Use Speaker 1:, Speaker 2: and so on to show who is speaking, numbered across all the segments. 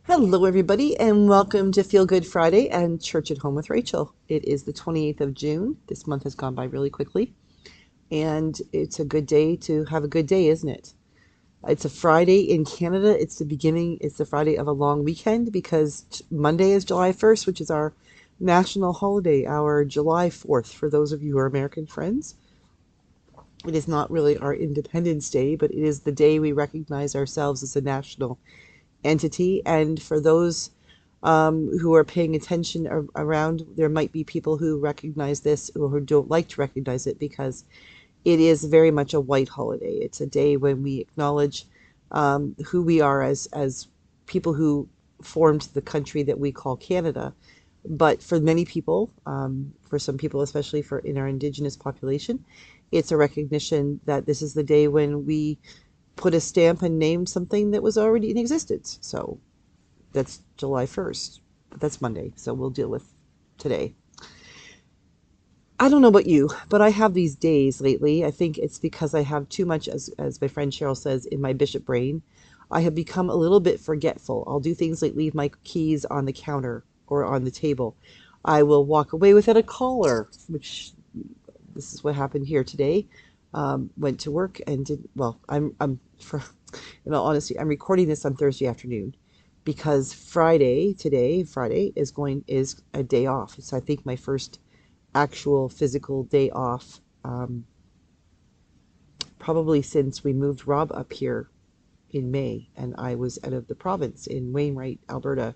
Speaker 1: Hello, everybody, and welcome to Feel Good Friday and Church at Home with Rachel. It is the 28th of June. This month has gone by really quickly, and it's a good day to have a good day, isn't it? It's a Friday in Canada. It's the Friday of a long weekend because Monday is July 1st, which is our national holiday, our July 4th for those of you who are American friends. It is not really our Independence Day, but it is the day we recognize ourselves as a national entity. And for those who are paying attention around, there might be people who recognize this or who don't like to recognize it because it is very much a white holiday. It's a day when we acknowledge who we are as people who formed the country that we call Canada. But for many people, for some people, especially for in our Indigenous population, it's a recognition that this is the day when we put a stamp and named something that was already in existence. So that's July 1st. But that's Monday, so we'll deal with today. I don't know about you, but I have these days lately. I think it's because I have too much, as my friend Cheryl says, in my bishop brain. I have become a little bit forgetful. I'll do things like leave my keys on the counter or on the table. I will walk away without a collar, which this is what happened here today. Went to work and did well. For in all honesty, I'm recording this on Thursday afternoon because Friday is a day off. So I think my first actual physical day off, probably since we moved Rob up here in May, and I was out of the province in Wainwright, Alberta,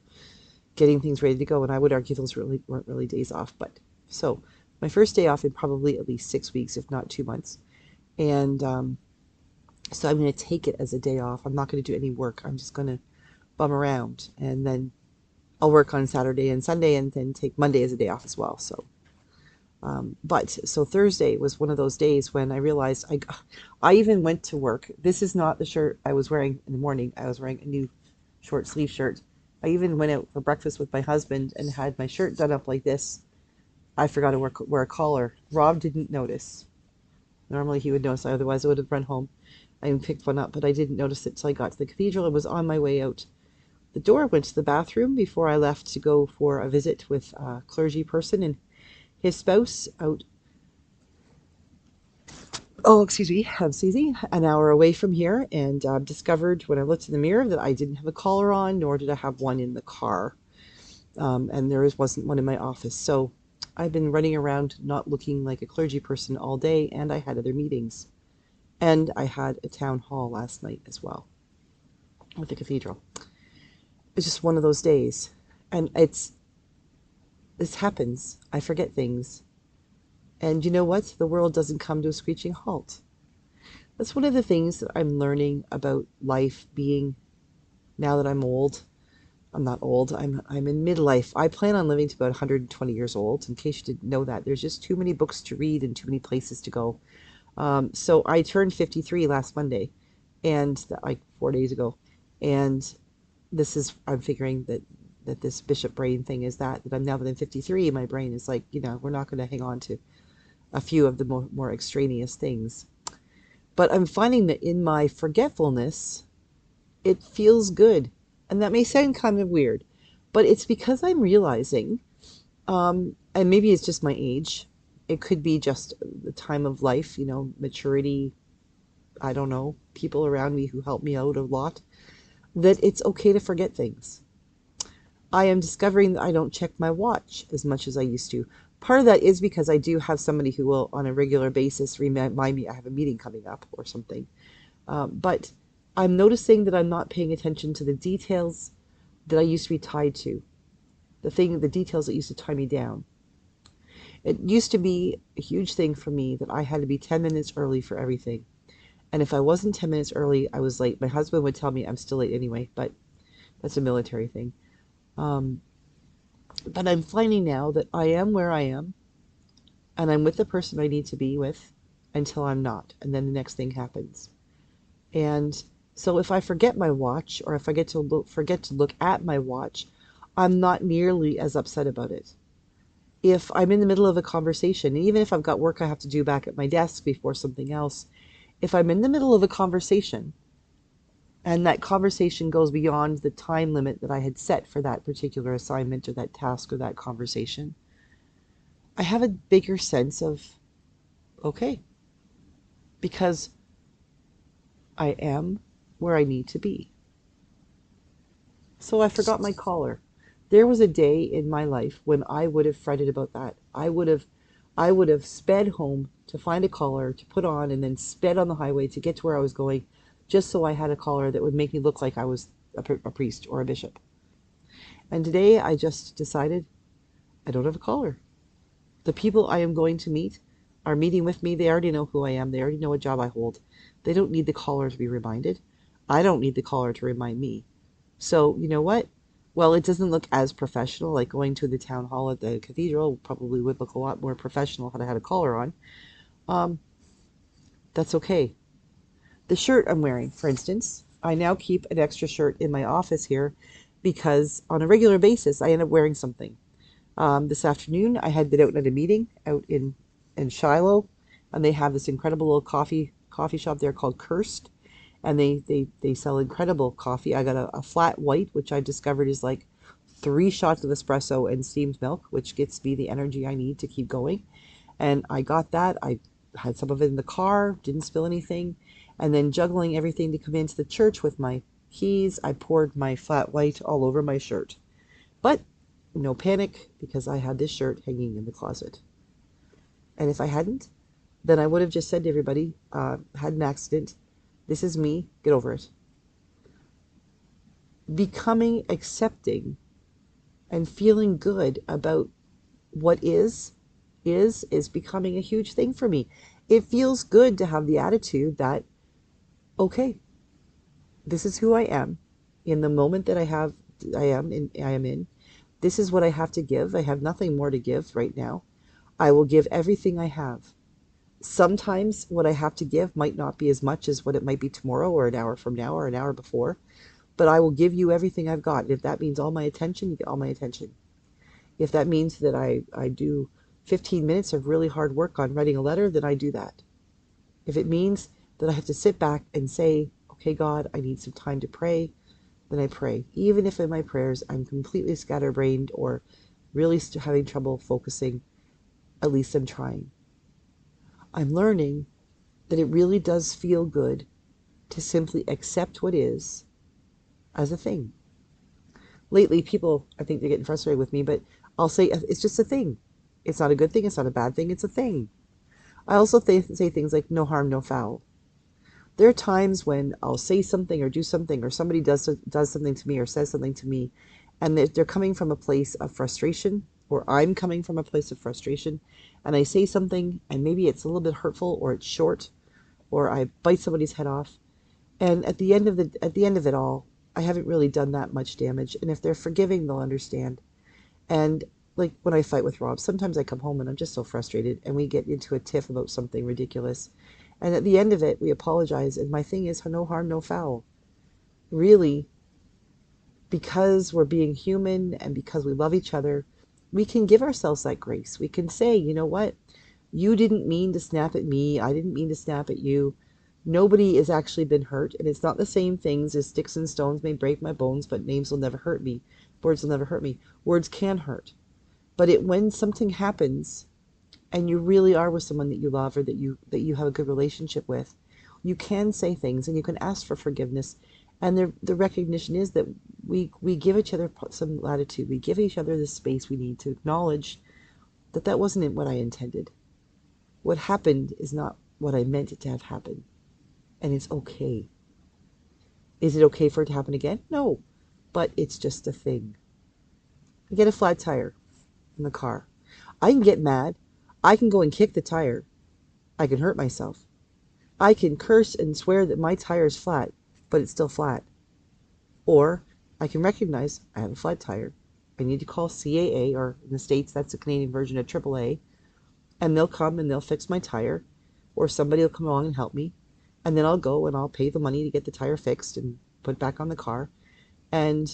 Speaker 1: getting things ready to go. And I would argue those really weren't really days off, but so my first day off in probably at least 6 weeks, if not 2 months, and so I'm going to take it as a day off. I'm not going to do any work. I'm just going to bum around, and then I'll work on Saturday and Sunday, and then take Monday as a day off as well. So Thursday was one of those days when I realized I even went to work. This is not the shirt I was wearing in the morning. I was wearing a new short sleeve shirt. I even went out for breakfast with my husband and had my shirt done up like this. I forgot to wear a collar. Rob didn't notice. Normally he would notice, otherwise I would have run home and picked one up, but I didn't notice it till I got to the cathedral. I was on my way out the door, went to the bathroom before I left to go for a visit with a clergy person and his spouse out, oh, excuse me, I'm sneezing, an hour away from here, and discovered when I looked in the mirror that I didn't have a collar on, nor did I have one in the car. And wasn't one in my office. So I've been running around not looking like a clergy person all day, and I had other meetings. And I had a town hall last night as well with the cathedral. It's just one of those days. And this happens. I forget things. And you know what? The world doesn't come to a screeching halt. That's one of the things that I'm learning about life being now that I'm old. I'm not old. I'm in midlife. I plan on living to about 120 years old. In case you didn't know that, there's just too many books to read and too many places to go. So I turned 53 last Monday, and like 4 days ago, and I'm figuring that this bishop brain thing is that I'm now that I'm 53, my brain is like, we're not going to hang on to a few of the more extraneous things. But I'm finding that in my forgetfulness, it feels good. And that may sound kind of weird, but it's because I'm realizing, and maybe it's just my age. It could be just the time of life, maturity. I don't know, people around me who help me out a lot, that it's okay to forget things. I am discovering that I don't check my watch as much as I used to. Part of that is because I do have somebody who will, on a regular basis, remind me I have a meeting coming up or something. But I'm noticing that I'm not paying attention to the details that I used to be tied to. The details that used to tie me down. It used to be a huge thing for me that I had to be 10 minutes early for everything. And if I wasn't 10 minutes early, I was late. My husband would tell me I'm still late anyway, but that's a military thing. Um, but I'm finding now that I am where I am, and I'm with the person I need to be with until I'm not, and then the next thing happens. And so if I forget my watch, or if I forget to look at my watch, I'm not nearly as upset about it. If I'm in the middle of a conversation, even if I've got work I have to do back at my desk before something else, if I'm in the middle of a conversation And that conversation goes beyond the time limit that I had set for that particular assignment or that task or that conversation. I have a bigger sense of, okay, because I am where I need to be. So I forgot my collar. There was a day in my life when I would have fretted about that. I would have sped home to find a collar to put on and then sped on the highway to get to where I was going just so I had a collar that would make me look like I was a priest or a bishop. And today I just decided I don't have a collar. The people I am going to meet are meeting with me. They already know who I am. They already know what job I hold. They don't need the collar to be reminded. I don't need the collar to remind me. So, you know what? Well, it doesn't look as professional. Like going to the town hall at the cathedral probably would look a lot more professional had I had a collar on. Um, that's okay. The shirt I'm wearing, for instance, I now keep an extra shirt in my office here because on a regular basis I end up wearing something. This afternoon I had been out at a meeting out in Shiloh, and they have this incredible little coffee shop there called Cursed, and they sell incredible coffee. I got a flat white, which I discovered is like 3 shots of espresso and steamed milk, which gets me the energy I need to keep going. And I got that. I had some of it in the car, didn't spill anything. And then juggling everything to come into the church with my keys, I poured my flat white all over my shirt. But no panic because I had this shirt hanging in the closet. And if I hadn't, then I would have just said to everybody, had an accident. This is me. Get over it. Becoming accepting and feeling good about what is becoming a huge thing for me. It feels good to have the attitude that, okay, this is who I am in the moment that I am in. This is what I have to give. I have nothing more to give right now. I will give everything I have. Sometimes what I have to give might not be as much as what it might be tomorrow or an hour from now or an hour before, but I will give you everything I've got. And if that means all my attention, you get all my attention. If that means that I do 15 minutes of really hard work on writing a letter, then I do that. If it means that I have to sit back and say, okay, God, I need some time to pray, then I pray. Even if in my prayers I'm completely scatterbrained or really having trouble focusing, at least I'm trying. I'm learning that it really does feel good to simply accept what is as a thing. Lately, people, I think they're getting frustrated with me, but I'll say it's just a thing. It's not a good thing, it's not a bad thing, it's a thing. I also say things like no harm, no foul. There are times when I'll say something or do something or somebody does something to me or says something to me, and they're coming from a place of frustration, or I'm coming from a place of frustration, and I say something and maybe it's a little bit hurtful or it's short, or I bite somebody's head off, and at the end of it all, I haven't really done that much damage, and if they're forgiving, they'll understand. And like when I fight with Rob, sometimes I come home and I'm just so frustrated and we get into a tiff about something ridiculous. And at the end of it, we apologize. And my thing is no harm, no foul. Really, because we're being human and because we love each other, we can give ourselves that grace. We can say, you know what? You didn't mean to snap at me. I didn't mean to snap at you. Nobody has actually been hurt. And it's not the same things as sticks and stones may break my bones, but names will never hurt me. Words will never hurt me. Words can hurt. But when something happens and you really are with someone that you love or that you have a good relationship with, you can say things and you can ask for forgiveness. And the recognition is that we give each other some latitude. We give each other the space we need to acknowledge that that wasn't what I intended. What happened is not what I meant it to have happened. And it's okay. Is it okay for it to happen again? No. But it's just a thing. I get a flat tire in the car. I can get mad. I can go and kick the tire. I can hurt myself. I can curse and swear that my tire is flat, but it's still flat. Or I can recognize I have a flat tire. I need to call CAA, or in the States, that's the Canadian version of AAA, and they'll come and they'll fix my tire, or somebody will come along and help me, and then I'll go and I'll pay the money to get the tire fixed and put back on the car. And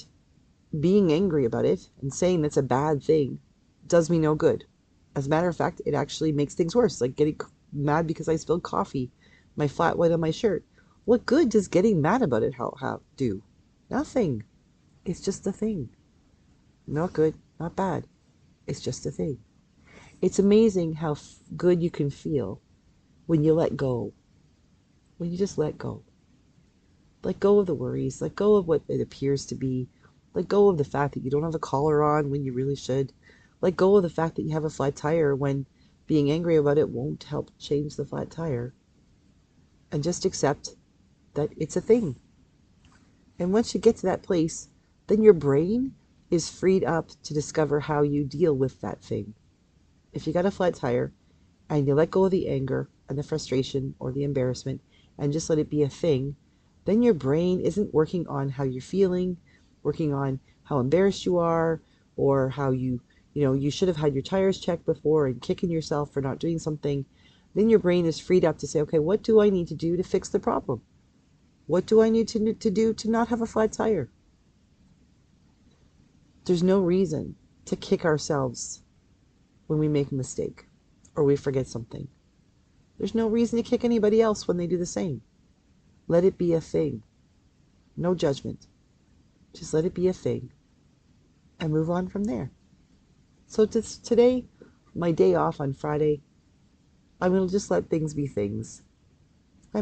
Speaker 1: being angry about it and saying that's a bad thing does me no good. As a matter of fact, it actually makes things worse, like getting mad because I spilled coffee, my flat white on my shirt. What good does getting mad about it do? Nothing. It's just a thing. Not good, not bad. It's just a thing. It's amazing how good you can feel when you let go, when you just let go. Let go of the worries, let go of what it appears to be, let go of the fact that you don't have a collar on when you really should, let go of the fact that you have a flat tire when being angry about it won't help change the flat tire, and just accept that it's a thing. And once you get to that place, then your brain is freed up to discover how you deal with that thing. If you got a flat tire and you let go of the anger and the frustration or the embarrassment and just let it be a thing, then your brain isn't working on how you're feeling, working on how embarrassed you are, or how you should have had your tires checked before and kicking yourself for not doing something. Then your brain is freed up to say, okay, what do I need to do to fix the problem? What do I need to do to not have a flat tire? There's no reason to kick ourselves when we make a mistake or we forget something. There's no reason to kick anybody else when they do the same. Let it be a thing. No judgment. Just let it be a thing and move on from there. So today, my day off on Friday, I'm going to just let things be things. I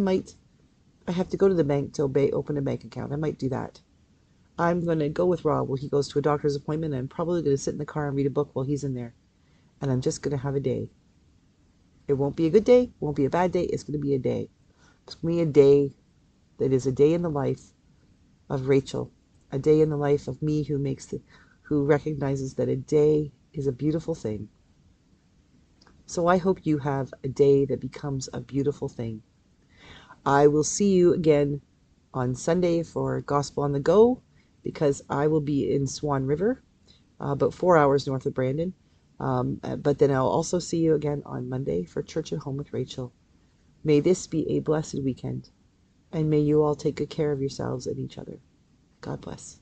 Speaker 1: have to go to the bank to open a bank account. I might do that. I'm going to go with Rob while he goes to a doctor's appointment. I'm probably going to sit in the car and read a book while he's in there. And I'm just going to have a day. It won't be a good day, won't be a bad day. It's going to be a day. It's going to be a day that is a day in the life of Rachel, a day in the life of me who recognizes that a day is a beautiful thing. So I hope you have a day that becomes a beautiful thing. I will see you again on Sunday for Gospel on the Go, because I will be in Swan River, about 4 hours north of Brandon. But then I'll also see you again on Monday for Church at Home with Rachel. May this be a blessed weekend, and may you all take good care of yourselves and each other. God bless.